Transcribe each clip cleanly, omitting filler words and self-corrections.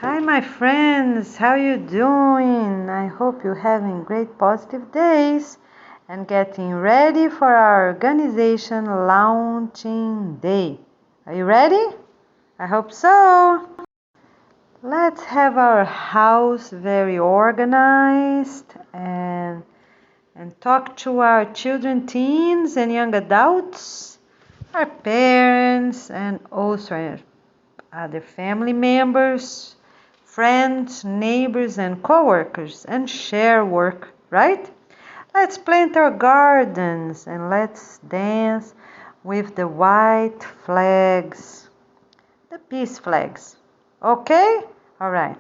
Hi my friends, how you doing? I hope you're having great positive days and getting ready for our organization launching day. Are you ready? I hope so. Let's have our house very organized and talk to our children, teens and young adults, our parents and also our other family members, friends, neighbors, and coworkers, and share work, right? Let's plant our gardens and let's dance with the white flags, the peace flags. Okay? All right.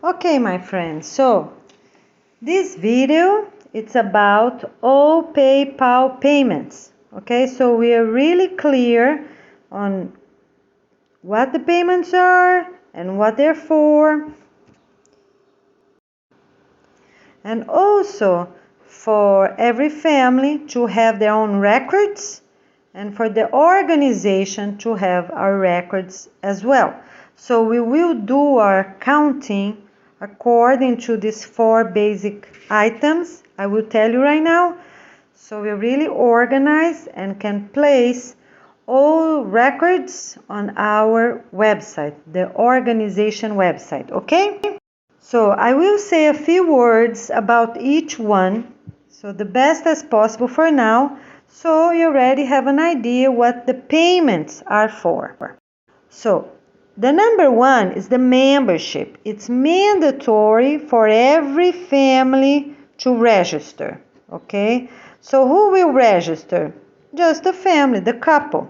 Okay, my friends. So, this video it's about all PayPal payments. Okay? So, we are really clear on what the payments are and what they're for, and also for every family to have their own records and for the organization to have our records as well. So we will do our counting according to these 4 basic items I will tell you right now. So we're really organized and can place all records on our website, the organization website, okay? So I will say a few words about each one, so the best as possible for now, so you already have an idea what the payments are for. So the number 1 is the membership. It's mandatory for every family to register, okay? So who will register? Just the family, the couple.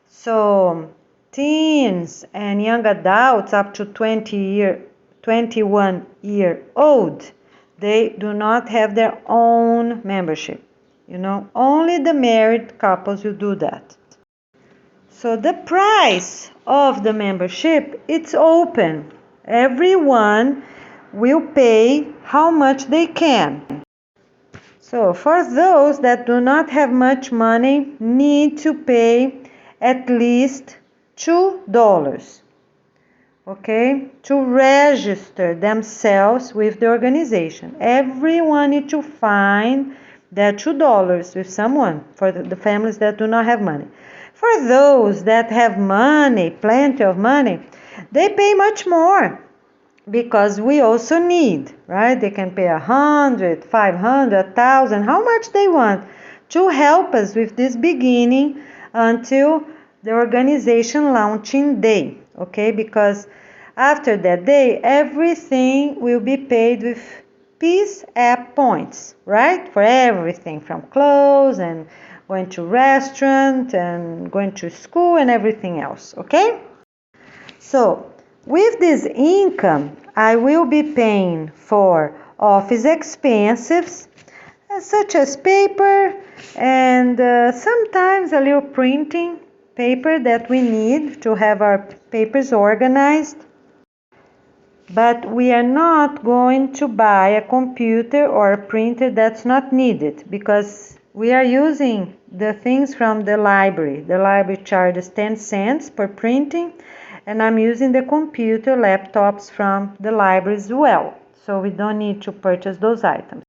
So teens and young adults up to 21 year old, they do not have their own membership. Only the married couples will do that. So the price of the membership, it's open. Everyone will pay how much they can. So for those that do not have much money, need to pay at least $2, okay, to register themselves with the organization. Everyone needs to find that $2 with someone for the families that do not have money. For those that have money, plenty of money, they pay much more because we also need, right? They can pay 100, 500, 1,000, how much they want to help us with this beginning until the organization launching day, okay? Because after that day, everything will be paid with Peace App points, right? For everything from clothes and going to restaurant and going to school and everything else, okay? So with this income, I will be paying for office expenses, such as paper and sometimes a little printing paper that we need to have our papers organized. But we are not going to buy a computer or a printer that's not needed because we are using the things from the library. The library charges 10 cents per printing, and I'm using the computer laptops from the library as well. So we don't need to purchase those items.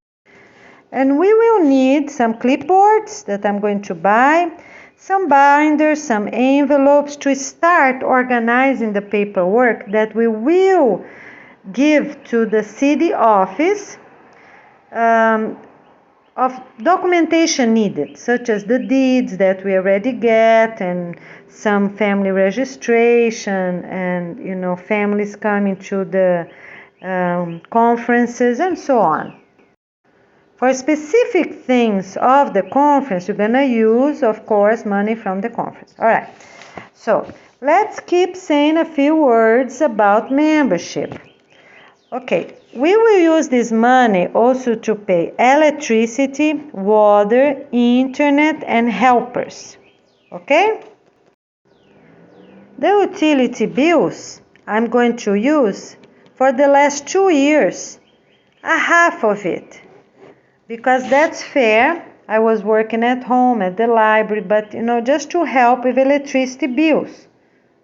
And we will need some clipboards that I'm going to buy, some binders, some envelopes to start organizing the paperwork that we will give to the city office of documentation needed, such as the deeds that we already get and some family registration and families coming to the conferences and so on. For specific things of the conference, you're gonna use, of course, money from the conference. All right, so let's keep saying a few words about membership. Okay, we will use this money also to pay electricity, water, internet, and helpers. Okay? The utility bills I'm going to use for the last 2 years, a half of it, because that's fair. I was working at home, at the library, but just to help with electricity bills.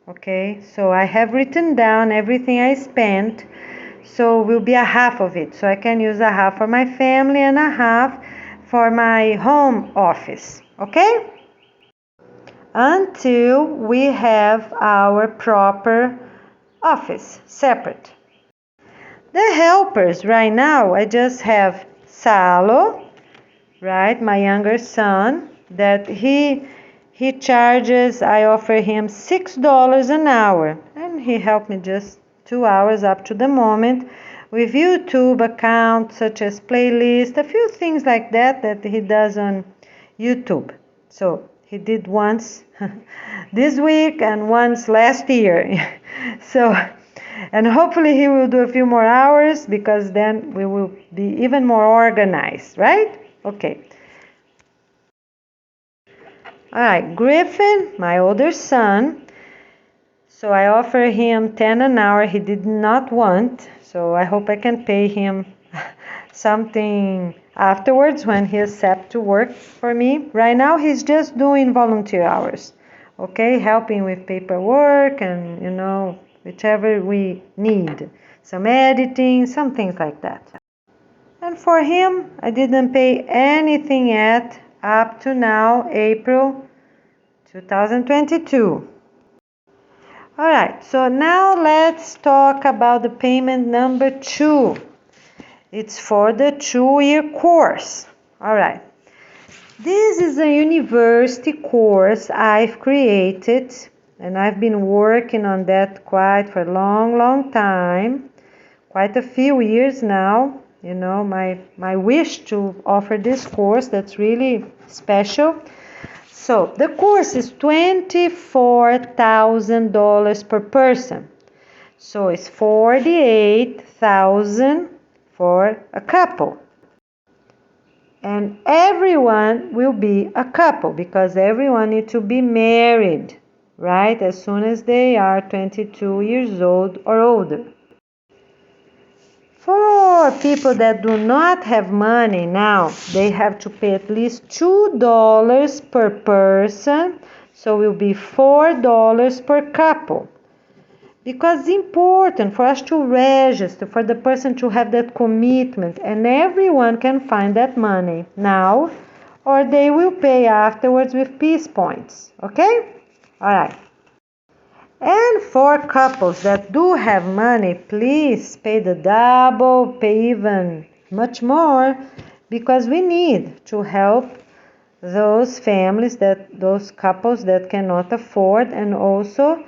Okay, so I have written down everything I spent, so will be a half of it. So I can use a half for my family and a half for my home office. Okay? Until we have our proper office separate. The helpers right now, I just have Salo, right, my younger son, that he charges, I offer him $6 an hour, and he helped me just 2 hours up to the moment with YouTube accounts such as playlist, a few things like that that he does on YouTube. So he did once this week and once last year. So, and hopefully he will do a few more hours, because then we will be even more organized, right? Okay. All right, Griffin, my older son. So I offer him 10 an hour. He did not want, so I hope I can pay him something afterwards when he accepts to work for me. Right now he's just doing volunteer hours, okay, helping with paperwork and whichever we need, some editing, some things like that. And for him I didn't pay anything yet up to now, April 2022. All right, so now let's talk about the payment number 2. It's for the 2-year course. All right. This is a university course I've created, and I've been working on that quite for a long, long time, quite a few years now. My wish to offer this course that's really special. So the course is $24,000 per person. So it's $48,000 for a couple. And everyone will be a couple, because everyone needs to be married, right? As soon as they are 22 years old or older. For people that do not have money now, they have to pay at least $2 per person, so it will be $4 per couple. Because it's important for us to register, for the person to have that commitment, and everyone can find that money now, or they will pay afterwards with Peace Points, okay? All right. And for couples that do have money, please pay the double, pay even much more, because we need to help those families, those couples that cannot afford, and also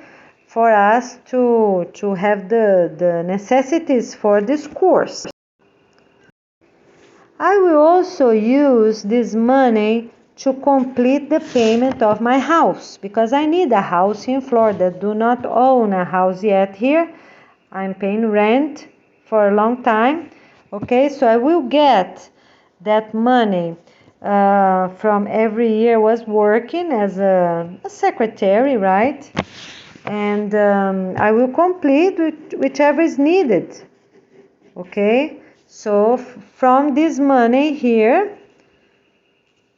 for us to have the necessities for this course. I will also use this money to complete the payment of my house, because I need a house in Florida. Do not own a house yet here. I'm paying rent for a long time. Okay, so I will get that money from every year was working as a secretary, right? And I will complete whichever is needed. Okay, so from this money here,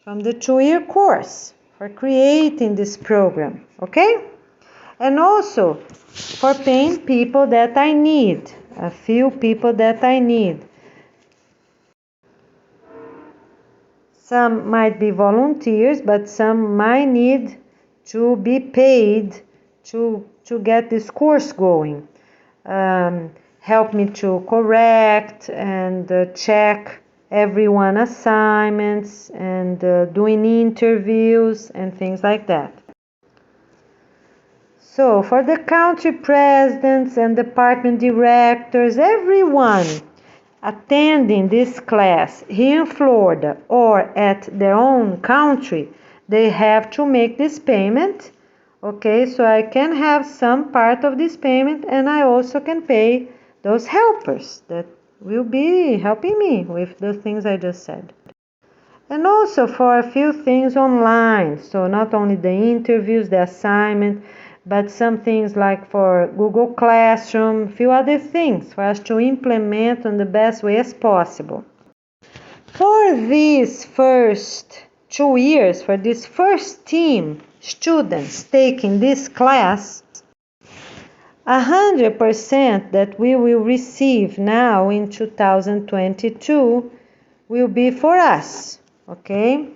from the 2-year course for creating this program, okay? And also for paying people that I need, a few people that I need. Some might be volunteers, but some might need to be paid to get this course going. Help me to correct and check everyone assignments and doing interviews and things like that. So for the country presidents and department directors, everyone attending this class here in Florida or at their own country, they have to make this payment. Okay, so I can have some part of this payment, and I also can pay those helpers that will be helping me with the things I just said. And also for a few things online, so not only the interviews, the assignment, but some things like for Google Classroom, a few other things for us to implement in the best way as possible. For these first 2 years, for this first team students taking this class, 100% that we will receive now in 2022 will be for us, okay?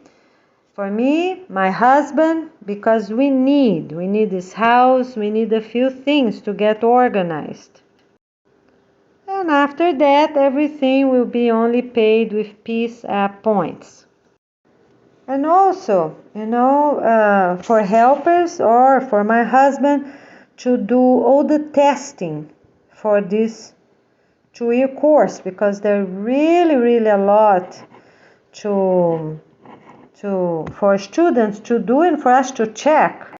For me, my husband, because we need this house, we need a few things to get organized. And after that, everything will be only paid with peace points. And also, for helpers or for my husband to do all the testing for this 2-year course, because there really, really a lot for students to do and for us to check.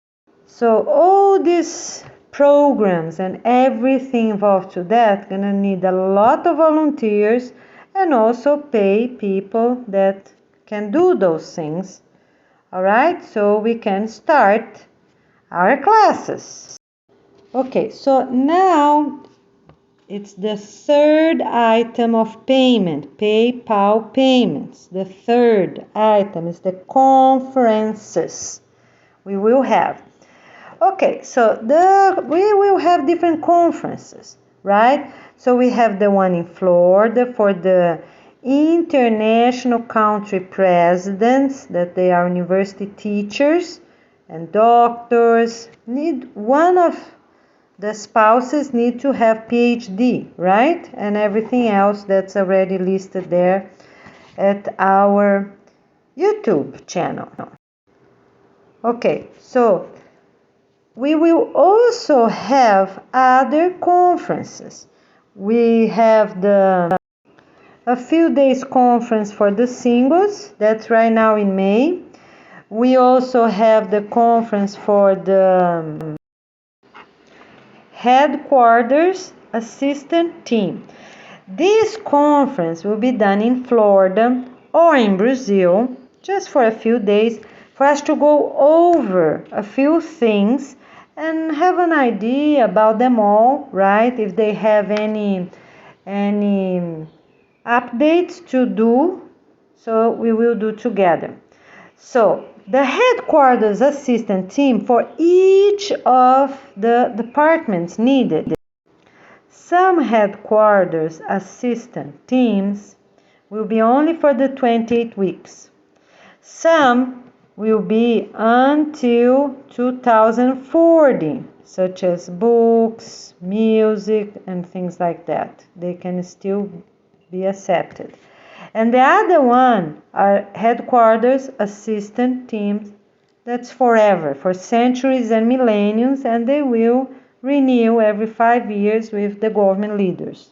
So all these programs and everything involved to that gonna need a lot of volunteers and also pay people that can do those things. All right, so we can start our classes. Okay, so now it's the third item of payment, PayPal payments. The third item is the conferences we will have. Okay, so we will have different conferences, right? So we have the one in Florida for the international country presidents, that they are university teachers and doctors. One of the spouses need to have PhD, right? And everything else that's already listed there at our YouTube channel. Okay, so we will also have other conferences. We have a few days conference for the singles, that's right now in May. We also have the conference for the headquarters assistant team. This conference will be done in Florida or in Brazil, just for a few days, for us to go over a few things and have an idea about them all, right? If they have any updates to do, so we will do together. So the headquarters assistant team for each of the departments needed. Some headquarters assistant teams will be only for the 28 weeks. Some will be until 2040, such as books, music, and things like that. They can still be accepted. And the other one are headquarters assistant teams. That's forever, for centuries and millenniums, and they will renew every 5 years with the government leaders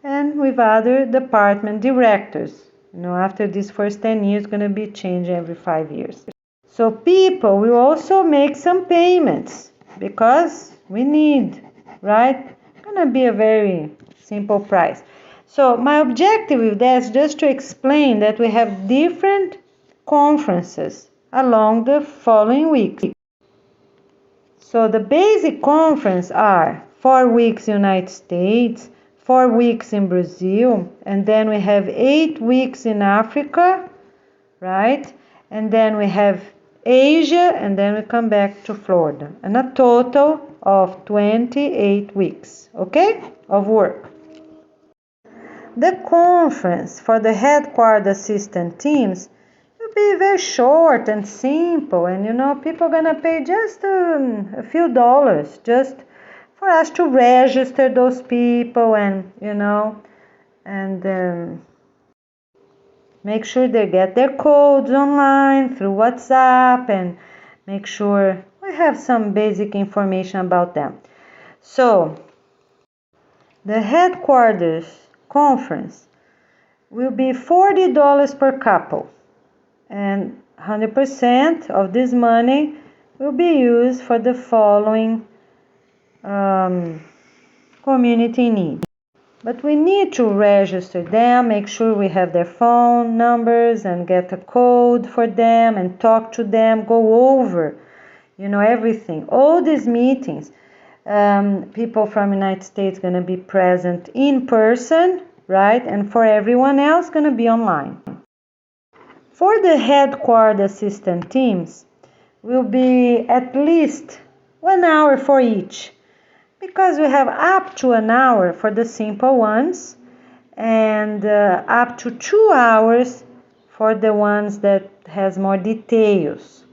and with other department directors. After these first 10 years, it's going to be changed every 5 years. So people will also make some payments because we need, right? It's going to be a very simple price. So my objective with that is just to explain that we have different conferences along the following weeks. So the basic conference are 4 weeks United States, 4 weeks in Brazil, and then we have 8 weeks in Africa, right? And then we have Asia, and then we come back to Florida. And a total of 28 weeks, okay, of work. The conference for the headquarters assistant teams will be very short and simple, and people are gonna pay just a few dollars just for us to register those people and make sure they get their codes online through WhatsApp and make sure we have some basic information about them. So the headquarters conference will be $40 per couple, and 100% of this money will be used for the following community needs. But we need to register them, make sure we have their phone numbers and get a code for them and talk to them, go over, everything. All these meetings, people from the United States going to be present in person, right? And for everyone else, going to be online. For the headquarters assistant teams, will be at least 1 hour for each. because we have up to an hour for the simple ones and up to 2 hours for the ones that has more details,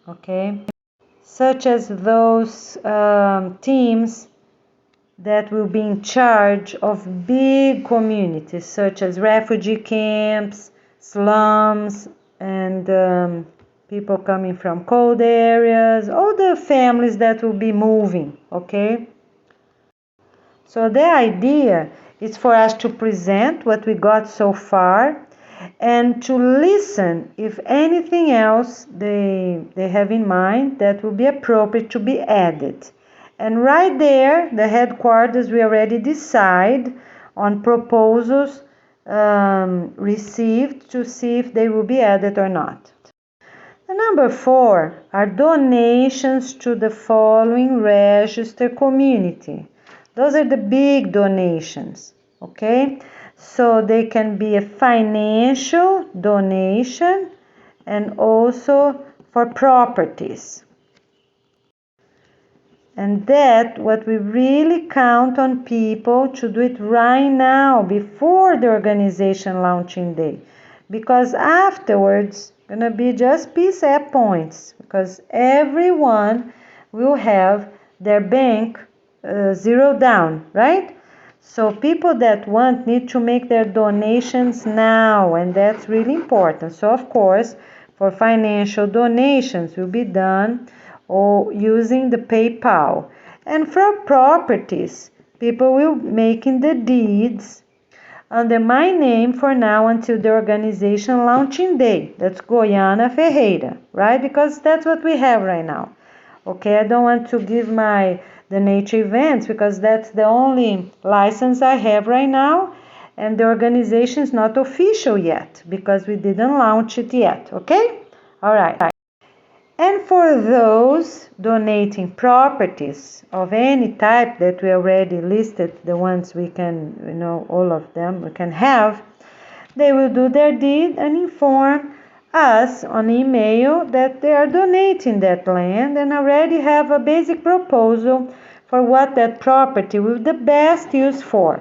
okay? Such as those teams that will be in charge of big communities, such as refugee camps, slums, and people coming from cold areas, all the families that will be moving, okay? So the idea is for us to present what we got so far and to listen if anything else they have in mind that will be appropriate to be added. And right there, the headquarters, we already decide on proposals received to see if they will be added or not. The number 4 are donations to the following registered community. Those are the big donations, okay? So they can be a financial donation and also for properties. And that what we really count on people to do it right now before the organization launching day. Because afterwards, gonna be just PSAP points because everyone will have their bank zero down, right? So people that want need to make their donations now, and that's really important. So of course, for financial donations will be done or using the PayPal. And for properties, people will making the deeds under my name for now until the organization launching day. That's Goiânia Ferreira, right? Because that's what we have right now. Okay, I don't want to give the nature events because that's the only license I have right now, and the organization is not official yet because we didn't launch it yet. Okay? All right. And for those donating properties of any type that we already listed, the ones we can, all of them we can have, they will do their deed and inform us on email that they are donating that land and already have a basic proposal for what that property will be the best use for.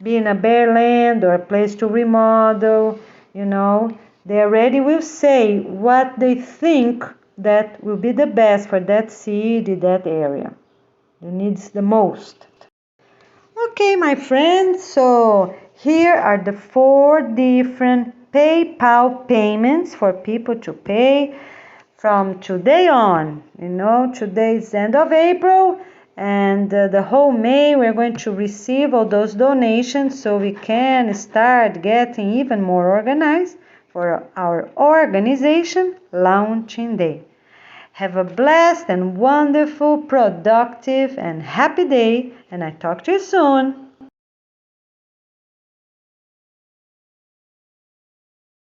Being a bare land or a place to remodel, they already will say what they think that will be the best for that city, that area. It needs the most. Okay, my friends, so here are the 4 different PayPal payments for people to pay from today on. Today is the end of April, and the whole May we're going to receive all those donations so we can start getting even more organized for our organization launching day. Have a blessed and wonderful, productive and happy day, and I talk to you soon.